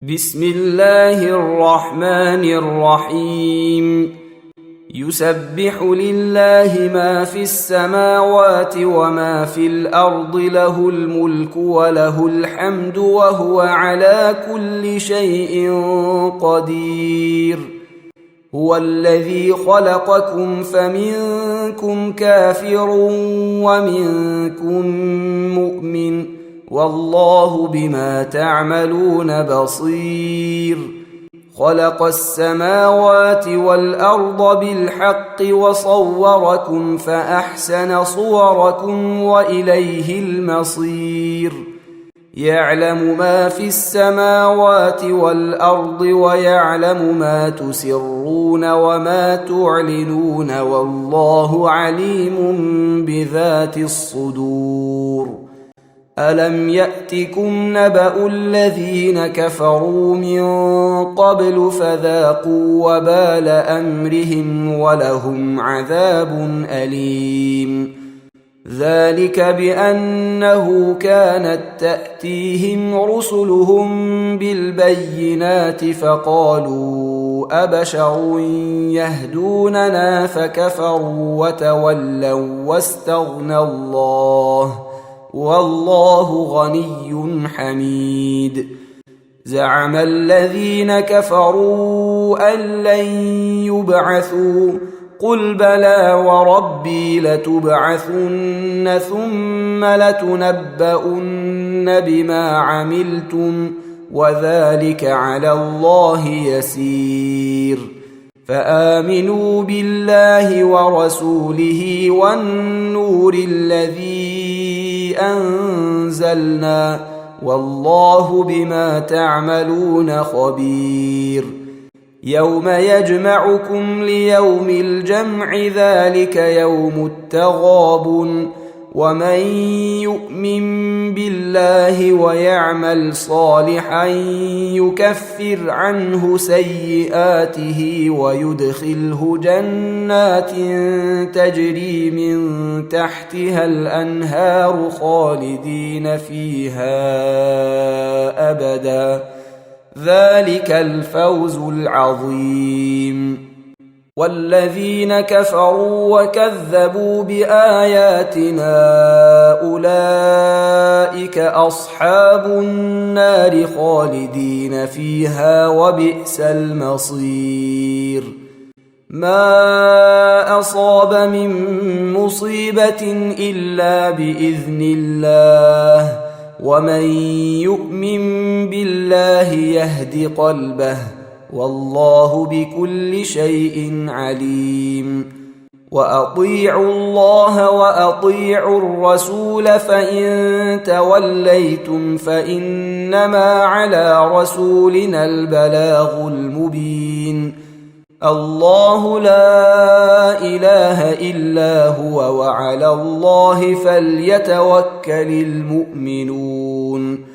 بسم الله الرحمن الرحيم. يسبح لله ما في السماوات وما في الأرض، له الملك وله الحمد وهو على كل شيء قدير. هو الذي خلقكم فمنكم كافر ومنكم مؤمن، والله بما تعملون بصير. خلق السماوات والأرض بالحق وصوركم فأحسن صوركم وإليه المصير. يعلم ما في السماوات والأرض ويعلم ما تسرون وما تعلنون، والله عليم بذات الصدور. ألم يأتكم نبأ الذين كفروا من قبل فذاقوا وبال أمرهم ولهم عذاب أليم. ذلك بأنه كانت تأتيهم رسلهم بالبينات فقالوا أبشر يهدوننا فكفروا وتولوا واستغنى الله، والله غني حميد. زعم الذين كفروا أن لن يبعثوا، قل بلى وربي لتبعثن ثم لتنبؤن بما عملتم، وذلك على الله يسير. فآمنوا بالله ورسوله والنور الذي أنزلنا، والله بما تعملون خبير. يوم يجمعكم ليوم الجمع، ذلك يوم التغابن. ومن يؤمن بالله ويعمل صالحا يكفر عنه سيئاته ويدخله جنات تجري من تحتها الأنهار خالدين فيها أبدا، ذلك الفوز العظيم. والذين كفروا وكذبوا بآياتنا أولئك أصحاب النار خالدين فيها وبئس المصير. ما أصاب من مصيبة إلا بإذن الله، ومن يؤمن بالله يهد قلبه، والله بكل شيء عليم. وأطيعوا الله وأطيعوا الرسول، فإن توليتم فإنما على رسولنا البلاغ المبين. الله لا إله إلا هو، وعلى الله فليتوكل المؤمنون.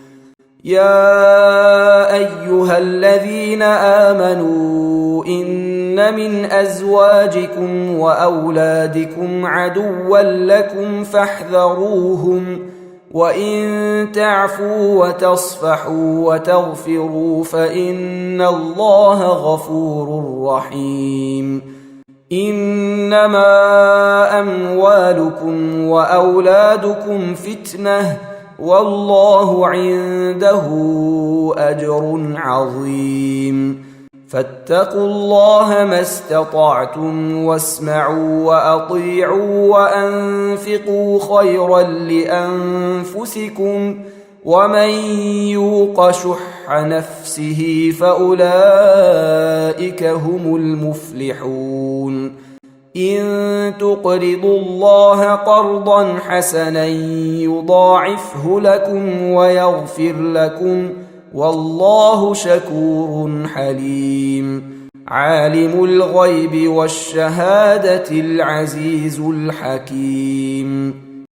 يا أيها الذين آمنوا إن من أزواجكم وأولادكم عدوا لكم فاحذروهم، وإن تعفوا وتصفحوا وتغفروا فإن الله غفور رحيم. إنما أموالكم وأولادكم فتنة، والله عنده أجر عظيم. فاتقوا الله ما استطعتم، واسمعوا وأطيعوا وأنفقوا خيرا لأنفسكم، ومن يوق شح نفسه فأولئك هم المفلحون. إن تقرضوا الله قرضا حسنا يضاعفه لكم ويغفر لكم، والله شكور حليم. عالم الغيب والشهادة العزيز الحكيم.